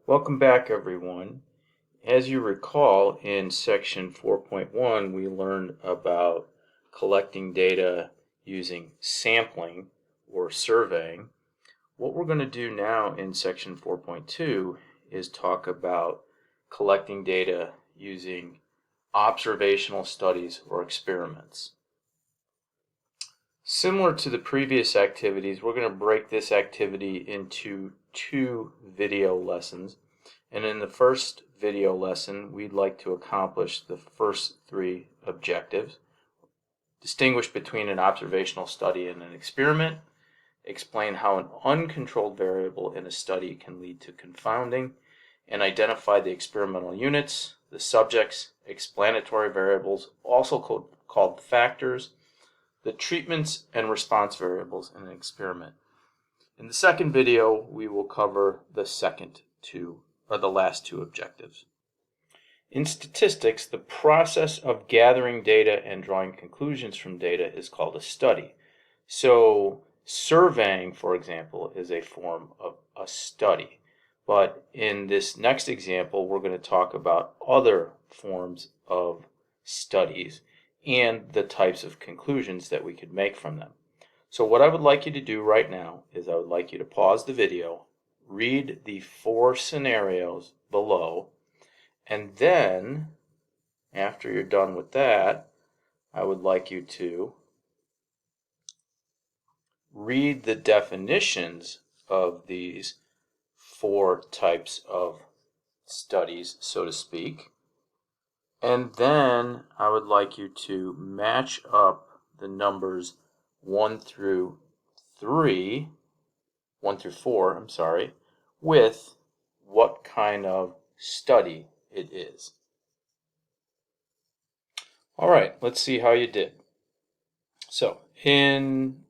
Welcome back, everyone. As you recall, in section 4.1, we learned about collecting data using sampling or surveying. What we're going to do now in section 4.2 is talk about collecting data using observational studies or experiments. Similar to the previous activities, we're going to break this activity into two video lessons. And in the first video lesson, we'd like to accomplish the first three objectives. Distinguish between an observational study and an experiment. Explain how an uncontrolled variable in a study can lead to confounding. And identify the experimental units, the subjects, explanatory variables, also called factors, the treatments and response variables in an experiment. In the second video, we will cover the last two objectives. In statistics, the process of gathering data and drawing conclusions from data is called a study. So surveying, for example, is a form of a study. But in this next example, we're going to talk about other forms of studies and the types of conclusions that we could make from them. So what I would like you to do right now is I would like you to pause the video, read the 4 scenarios below, and then after you're done with that, I would like you to read the definitions of these 4 types of studies, so to speak. And then I would like you to match up the numbers 1 through 4, with what kind of study it is. All right, let's see how you did. So in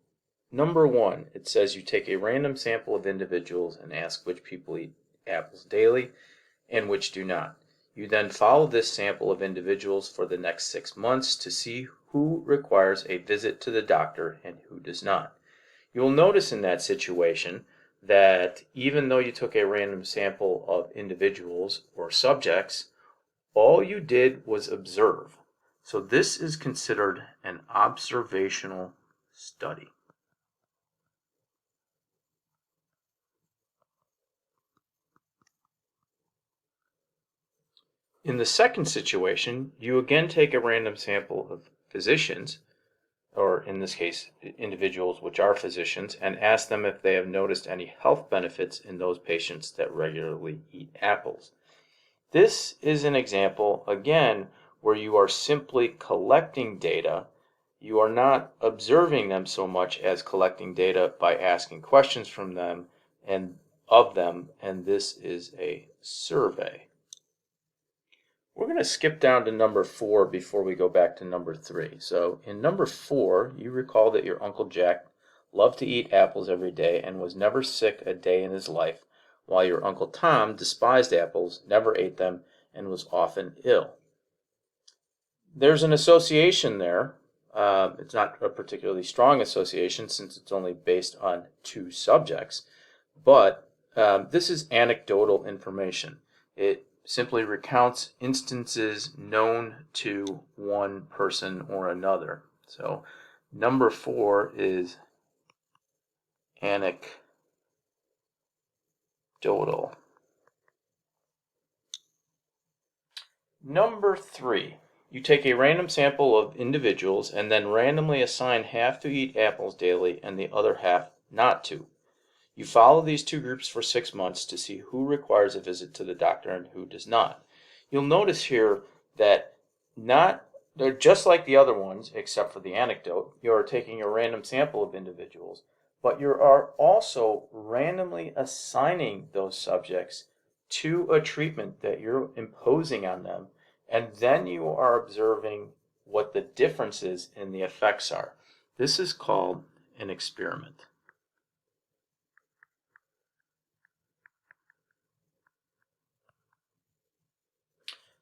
number 1, it says you take a random sample of individuals and ask which people eat apples daily and which do not. You then follow this sample of individuals for the next 6 months to see who requires a visit to the doctor and who does not. You'll notice in that situation that even though you took a random sample of individuals or subjects, all you did was observe. So this is considered an observational study. In the second situation, you again take a random sample of physicians, or in this case, individuals which are physicians, and ask them if they have noticed any health benefits in those patients that regularly eat apples. This is an example, again, where you are simply collecting data. You are not observing them so much as collecting data by asking questions from them and this is a survey. We're going to skip down to number 4 before we go back to number 3. So in number 4, you recall that your Uncle Jack loved to eat apples every day and was never sick a day in his life, while your Uncle Tom despised apples, never ate them, and was often ill. There's an association there. It's not a particularly strong association since it's only based on 2 subjects, but this is anecdotal information. It simply recounts instances known to one person or another. So number 4 is anecdotal. Number 3, you take a random sample of individuals and then randomly assign half to eat apples daily and the other half not to. You follow these 2 groups for 6 months to see who requires a visit to the doctor and who does not. You'll notice here that they're just like the other ones, except for the anecdote. You are taking a random sample of individuals, but you are also randomly assigning those subjects to a treatment that you're imposing on them, and then you are observing what the differences in the effects are. This is called an experiment.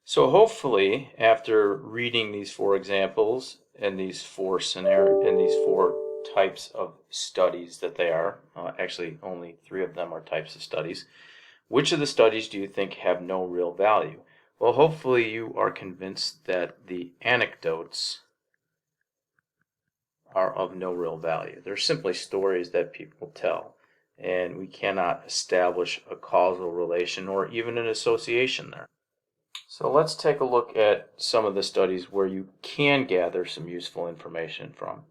So hopefully, after reading these 4 examples and these 4 types of studies that they are, actually only 3 of them are types of studies, Which of the studies do you think have no real value? Well, hopefully you are convinced that the anecdotes are of no real value. They're simply stories that people tell, and we cannot establish a causal relation or even an association there. So let's take a look at some of the studies where you can gather some useful information from.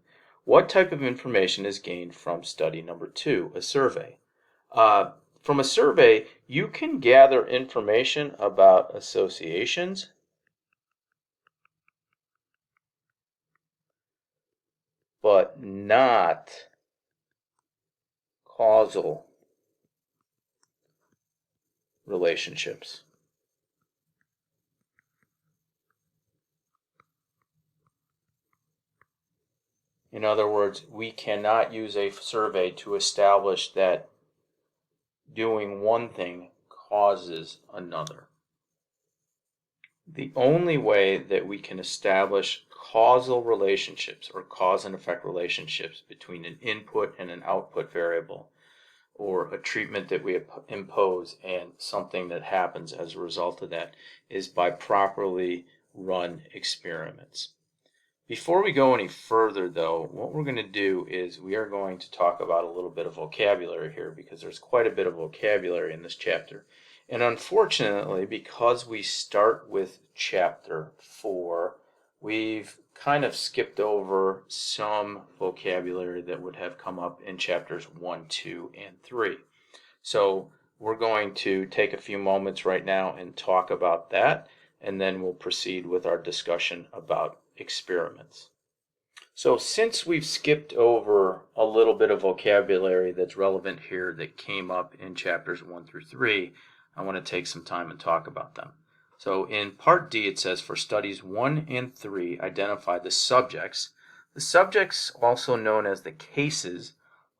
What type of information is gained from study number 2, a survey? From a survey, you can gather information about associations, but not causal relationships. In other words, we cannot use a survey to establish that doing one thing causes another. The only way that we can establish causal relationships or cause and effect relationships between an input and an output variable, or a treatment that we impose and something that happens as a result of that, is by properly run experiments. Before we go any further, though, what we're going to do is we are going to talk about a little bit of vocabulary here, because there's quite a bit of vocabulary in this chapter. And unfortunately, because we start with chapter 4, we've kind of skipped over some vocabulary that would have come up in chapters 1, 2, and 3. So we're going to take a few moments right now and talk about that, and then we'll proceed with our discussion about experiments. So since we've skipped over a little bit of vocabulary that's relevant here that came up in chapters 1 through 3, I want to take some time and talk about them. So in part D it says, for studies 1 and 3, identify the subjects. The subjects, also known as the cases,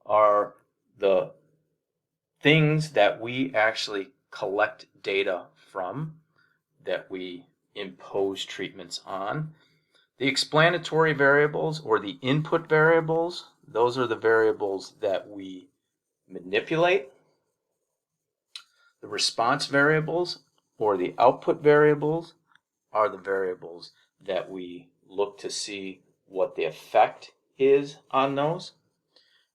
are the things that we actually collect data from, that we impose treatments on. The explanatory variables, or the input variables, those are the variables that we manipulate. The response variables, or the output variables, are the variables that we look to see what the effect is on those.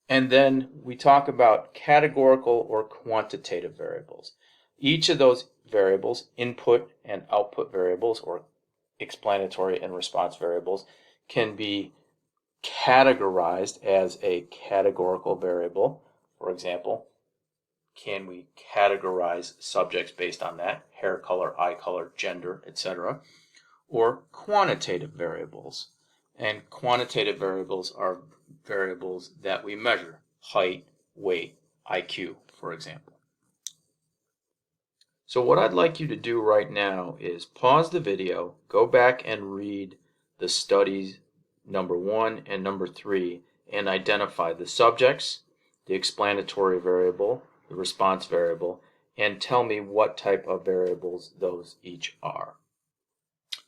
And then we talk about categorical or quantitative variables. Each of those variables, input and output variables, or explanatory and response variables, can be categorized as a categorical variable. For example, can we categorize subjects based on that? Hair color, eye color, gender, etc. Or quantitative variables. And quantitative variables are variables that we measure. Height, weight, IQ, for example. So what I'd like you to do right now is pause the video, go back and read the studies number 1 and number 3, and identify the subjects, the explanatory variable, the response variable, and tell me what type of variables those each are.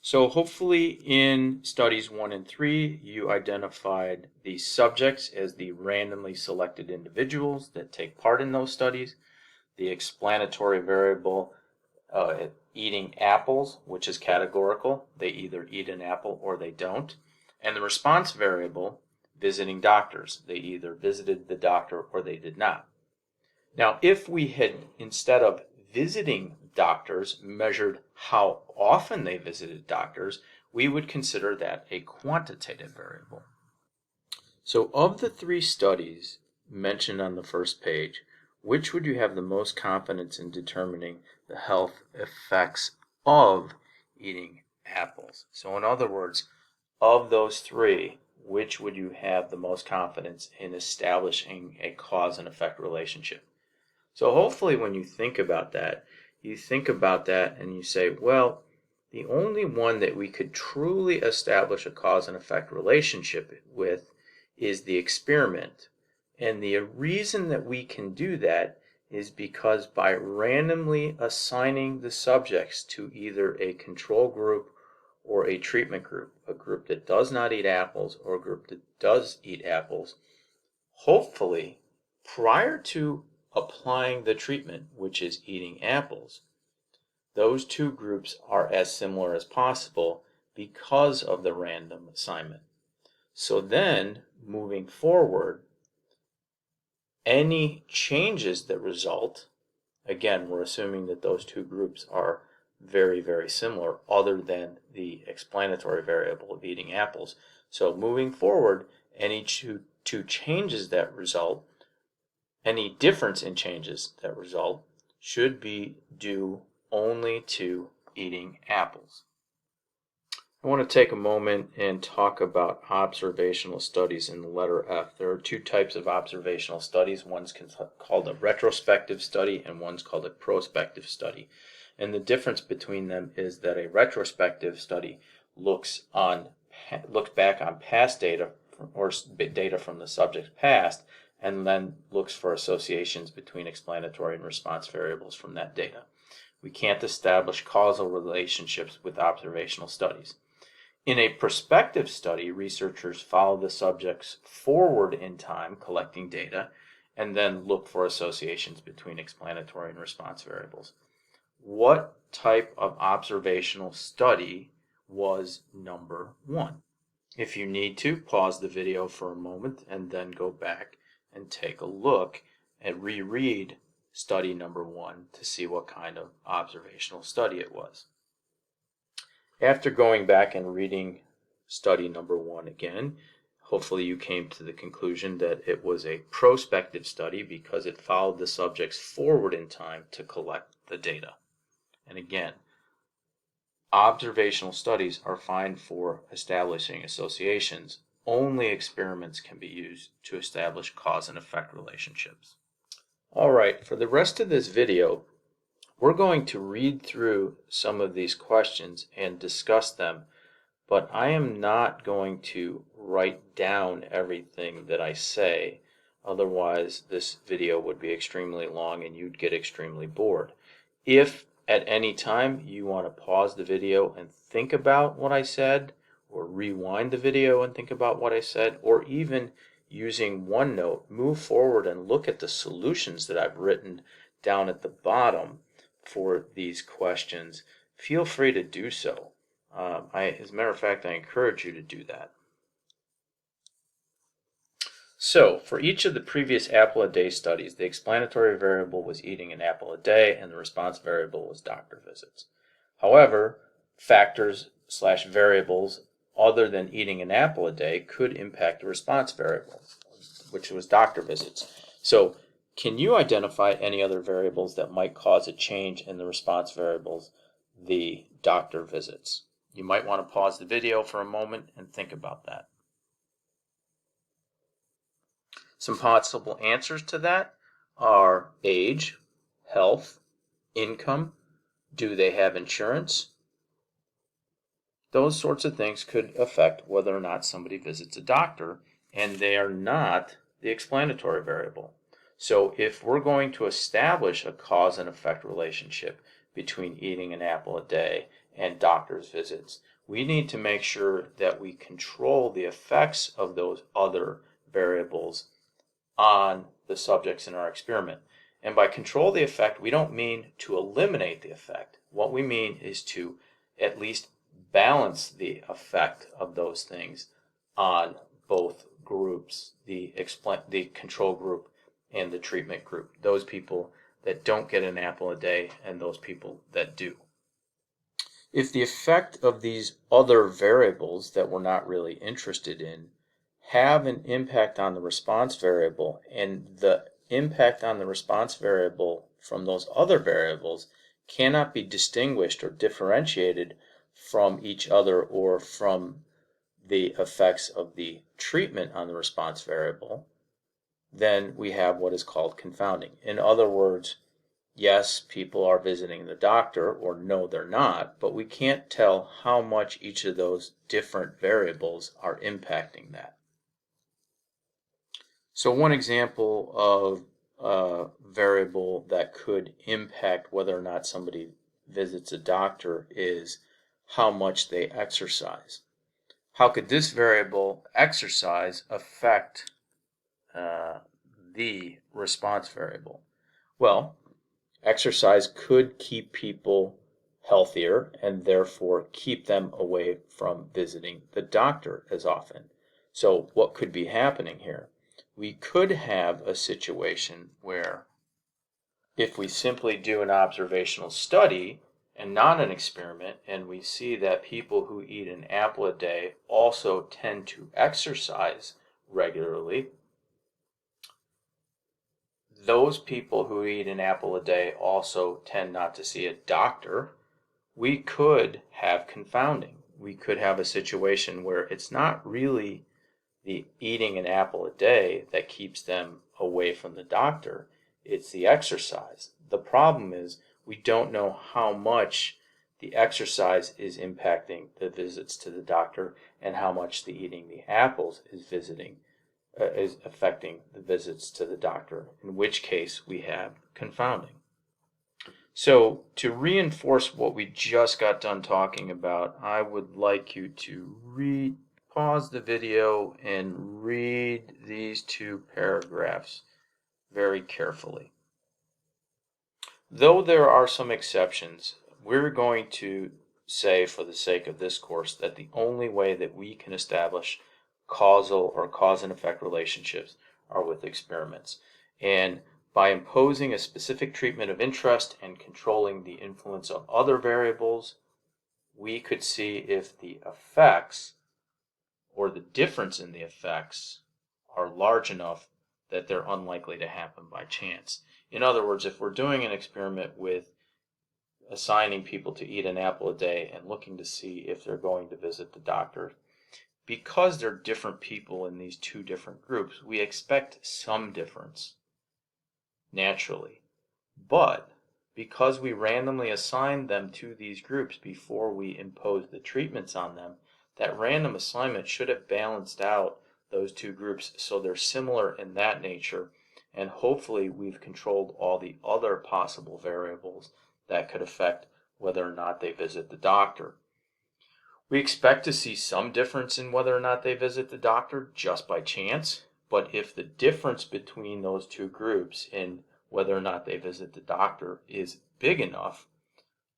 So hopefully in studies 1 and 3, you identified the subjects as the randomly selected individuals that take part in those studies, the explanatory variable, eating apples, which is categorical, they either eat an apple or they don't, and the response variable, visiting doctors, they either visited the doctor or they did not. Now, if we had, instead of visiting doctors, measured how often they visited doctors, we would consider that a quantitative variable. So of the 3 studies mentioned on the first page, which would you have the most confidence in determining the health effects of eating apples? So in other words, of those 3, which would you have the most confidence in establishing a cause and effect relationship? So hopefully when you think about that, and you say, well, the only one that we could truly establish a cause and effect relationship with is the experiment. And the reason that we can do that is because by randomly assigning the subjects to either a control group or a treatment group, a group that does not eat apples or a group that does eat apples, hopefully prior to applying the treatment, which is eating apples. Those two groups are as similar as possible because of the random assignment. So then, moving forward, any changes that result, again, we're assuming that those two groups are very, very similar, other than the explanatory variable of eating apples. So moving forward, any two changes that result, any difference in changes that result, should be due only to eating apples. I want to take a moment and talk about observational studies in the letter F. There are two types of observational studies. One's called a retrospective study and one's called a prospective study. And the difference between them is that a retrospective study looks back on past data or data from the subject's past, and then looks for associations between explanatory and response variables from that data. We can't establish causal relationships with observational studies. In a prospective study, researchers follow the subjects forward in time, collecting data, and then look for associations between explanatory and response variables. What type of observational study was number 1? If you need to, pause the video for a moment and then go back and take a look and reread study number 1 to see what kind of observational study it was. After going back and reading study number 1 again, hopefully you came to the conclusion that it was a prospective study because it followed the subjects forward in time to collect the data. And again, observational studies are fine for establishing associations. Only experiments can be used to establish cause and effect relationships. All right, for the rest of this video, we're going to read through some of these questions and discuss them, but I am not going to write down everything that I say. Otherwise, this video would be extremely long and you'd get extremely bored. If at any time you want to pause the video and think about what I said, or rewind the video and think about what I said, or even using OneNote, move forward and look at the solutions that I've written down at the bottom for these questions, feel free to do so. As a matter of fact, I encourage you to do that. So, for each of the previous apple a day studies, the explanatory variable was eating an apple a day and the response variable was doctor visits. However, factors/variables other than eating an apple a day could impact the response variable, which was doctor visits. So, can you identify any other variables that might cause a change in the response variables, the doctor visits? You might want to pause the video for a moment and think about that. Some possible answers to that are age, health, income, do they have insurance? Those sorts of things could affect whether or not somebody visits a doctor, and they are not the explanatory variable. So if we're going to establish a cause and effect relationship between eating an apple a day and doctor's visits, we need to make sure that we control the effects of those other variables on the subjects in our experiment. And by control the effect, we don't mean to eliminate the effect. What we mean is to at least balance the effect of those things on both groups, the control group and the treatment group, those people that don't get an apple a day and those people that do. If the effect of these other variables that we're not really interested in have an impact on the response variable, and the impact on the response variable from those other variables cannot be distinguished or differentiated from each other or from the effects of the treatment on the response variable, then we have what is called confounding. In other words, yes, people are visiting the doctor, or no, they're not, but we can't tell how much each of those different variables are impacting that. So one example of a variable that could impact whether or not somebody visits a doctor is how much they exercise. How could this variable, exercise, affect the response variable? Well, exercise could keep people healthier and therefore keep them away from visiting the doctor as often. So what could be happening here? We could have a situation where if we simply do an observational study and not an experiment, and we see that people who eat an apple a day also tend to exercise regularly, those people who eat an apple a day also tend not to see a doctor. We could have confounding. We could have a situation where it's not really the eating an apple a day that keeps them away from the doctor, it's the exercise. The problem is we don't know how much the exercise is impacting the visits to the doctor and how much the eating the apples is affecting the visits to the doctor, in which case we have confounding. So to reinforce what we just got done talking about, I would like you to pause the video and read these two paragraphs very carefully. Though there are some exceptions, we're going to say, for the sake of this course, that the only way that we can establish causal or cause and effect relationships are with experiments. And by imposing a specific treatment of interest and controlling the influence of other variables, we could see if the effects or the difference in the effects are large enough that they're unlikely to happen by chance. In other words, if we're doing an experiment with assigning people to eat an apple a day and looking to see if they're going to visit the doctor, because they're different people in these two different groups, we expect some difference naturally. But because we randomly assigned them to these groups before we imposed the treatments on them, that random assignment should have balanced out those two groups so they're similar in that nature, and hopefully we've controlled all the other possible variables that could affect whether or not they visit the doctor. We expect to see some difference in whether or not they visit the doctor just by chance, but if the difference between those two groups in whether or not they visit the doctor is big enough,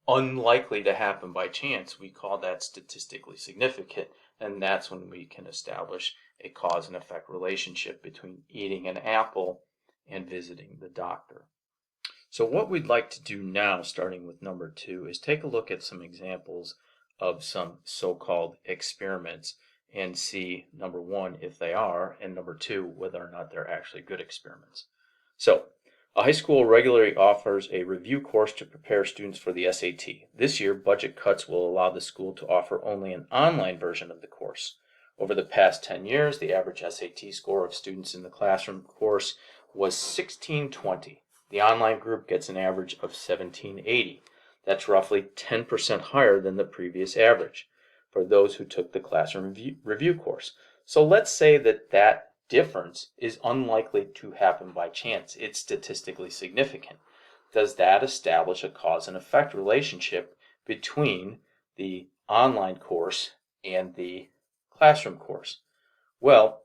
unlikely to happen by chance, we call that statistically significant, and that's when we can establish a cause and effect relationship between eating an apple and visiting the doctor. So what we'd like to do now, starting with number 2, is take a look at some examples of some so-called experiments and see, number 1, if they are, and number 2, whether or not they're actually good experiments. So, a high school regularly offers a review course to prepare students for the SAT. This year, budget cuts will allow the school to offer only an online version of the course. Over the past 10 years, the average SAT score of students in the classroom course was 1620. The online group gets an average of 1780. That's roughly 10% higher than the previous average for those who took the classroom review course. So let's say that difference is unlikely to happen by chance. It's statistically significant. Does that establish a cause and effect relationship between the online course and the classroom course? Well,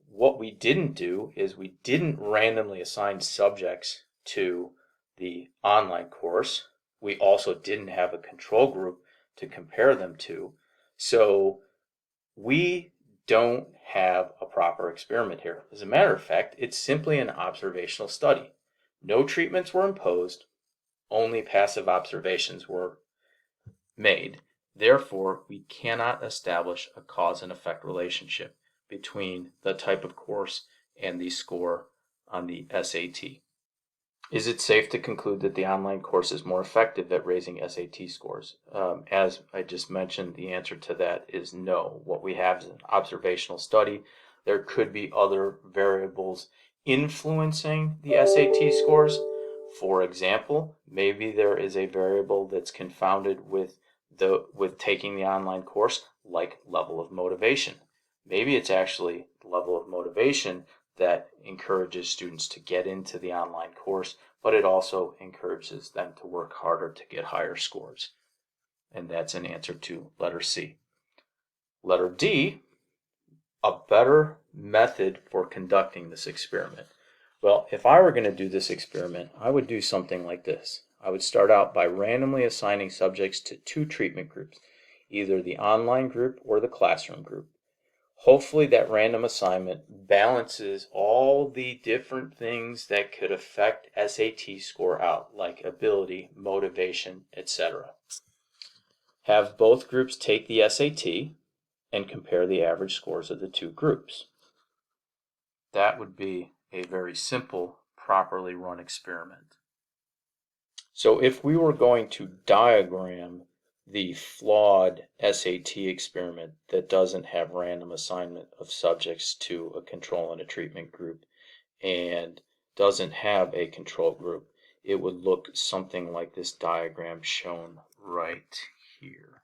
what we didn't do is we didn't randomly assign subjects to the online course. We also didn't have a control group to compare them to. So we don't have a proper experiment here. As a matter of fact, it's simply an observational study. No treatments were imposed, only passive observations were made. Therefore, we cannot establish a cause and effect relationship between the type of course and the score on the SAT. Is it safe to conclude that the online course is more effective at raising SAT scores? As I just mentioned, the answer to that is no. What we have is an observational study. There could be other variables influencing the SAT scores. For example, maybe there is a variable that's confounded with taking the online course, like level of motivation. Maybe it's actually the level of motivation that encourages students to get into the online course, but it also encourages them to work harder to get higher scores. And that's an answer to letter C. Letter D, a better method for conducting this experiment. Well, if I were going to do this experiment, I would do something like this. I would start out by randomly assigning subjects to two treatment groups, either the online group or the classroom group. Hopefully that random assignment balances all the different things that could affect SAT score out, like ability, motivation, etc. Have both groups take the SAT and compare the average scores of the two groups. That would be a very simple, properly run experiment. So if we were going to diagram the flawed SAT experiment that doesn't have random assignment of subjects to a control and a treatment group and doesn't have a control group, it would look something like this diagram shown right here.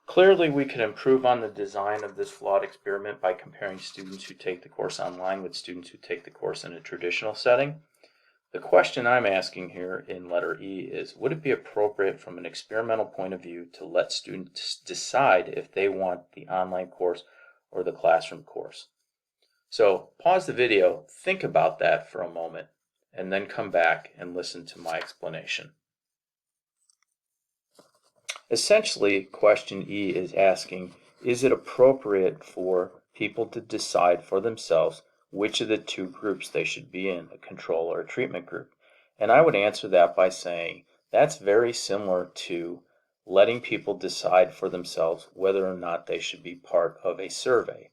Clearly, we can improve on the design of this flawed experiment by comparing students who take the course online with students who take the course in a traditional setting. The question I'm asking here in letter E is, would it be appropriate from an experimental point of view to let students decide if they want the online course or the classroom course? So pause the video, think about that for a moment, and then come back and listen to my explanation. Essentially, question E is asking, is it appropriate for people to decide for themselves which of the two groups they should be in, a control or a treatment group? And I would answer that by saying that's very similar to letting people decide for themselves whether or not they should be part of a survey.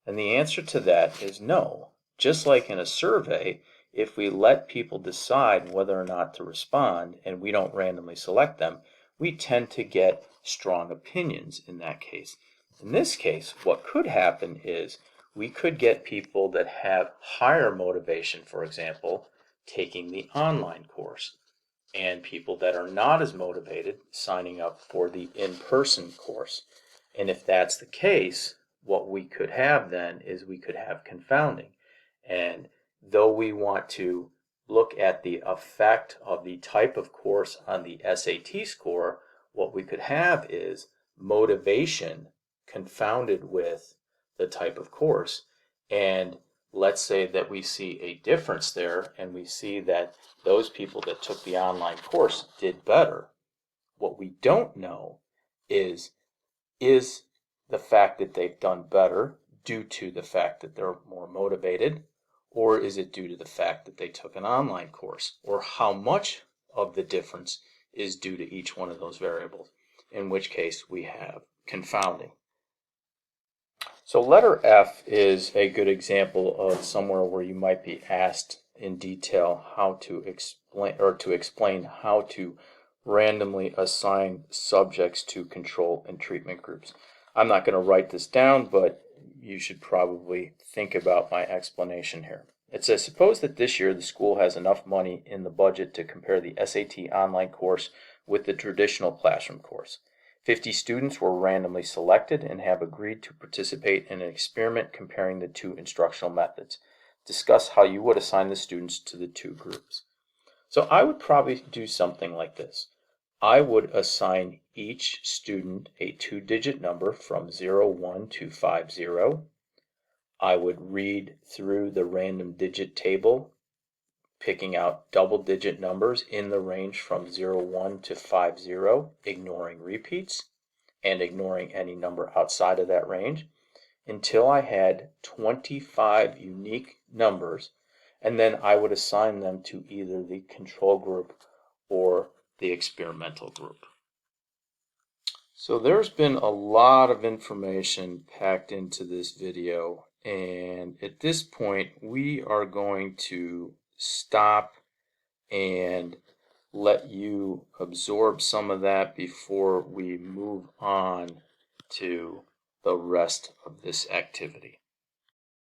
And the answer to that is no. Just like in a survey, if we let people decide whether or not to respond and we don't randomly select them, we tend to get strong opinions in that case. In this case, what could happen is we could get people that have higher motivation, for example, taking the online course, and people that are not as motivated signing up for the in-person course. And if that's the case, what we could have then is we could have confounding. And though we want to look at the effect of the type of course on the SAT score, what we could have is motivation confounded with the type of course. And let's say that we see a difference there and we see that those people that took the online course did better. What we don't know is the fact that they've done better due to the fact that they're more motivated, or is it due to the fact that they took an online course, or how much of the difference is due to each one of those variables, in which case we have confounding. So letter F is a good example of somewhere where you might be asked in detail how to explain how to randomly assign subjects to control and treatment groups. I'm not going to write this down, but you should probably think about my explanation here. It says, suppose that this year the school has enough money in the budget to compare the SAT online course with the traditional classroom course. 50 students were randomly selected and have agreed to participate in an experiment comparing the two instructional methods. Discuss how you would assign the students to the two groups. So I would probably do something like this. I would assign each student a two-digit number from 01 to 50. I would read through the random digit table, picking out double-digit numbers in the range from 01 to 50, ignoring repeats and ignoring any number outside of that range, until I had 25 unique numbers, and then I would assign them to either the control group or the experimental group. So there's been a lot of information packed into this video, and at this point we are going to stop and let you absorb some of that before we move on to the rest of this activity.